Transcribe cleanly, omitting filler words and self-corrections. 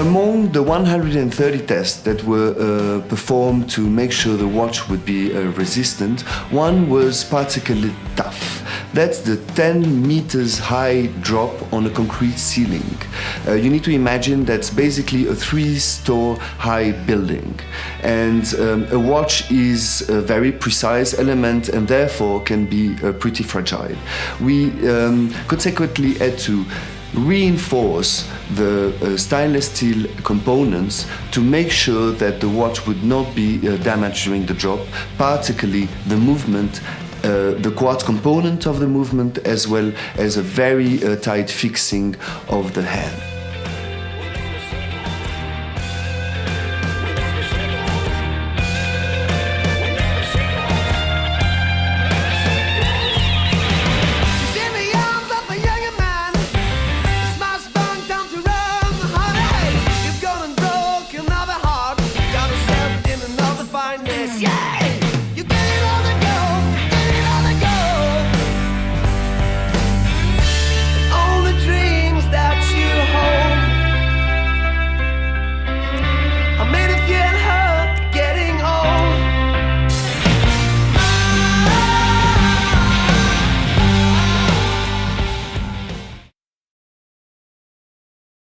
Among the 130 tests that were performed to make sure the watch would be resistant, one was particularly tough. That's the 10 meters high drop on a concrete ceiling. You need to imagine that's basically a 3-story high building. And a watch is a very precise element and therefore can be pretty fragile. We consequently had to reinforce the stainless steel components to make sure that the watch would not be damaged during the drop, particularly the movement, the quartz component of the movement, as well as a very tight fixing of the hand.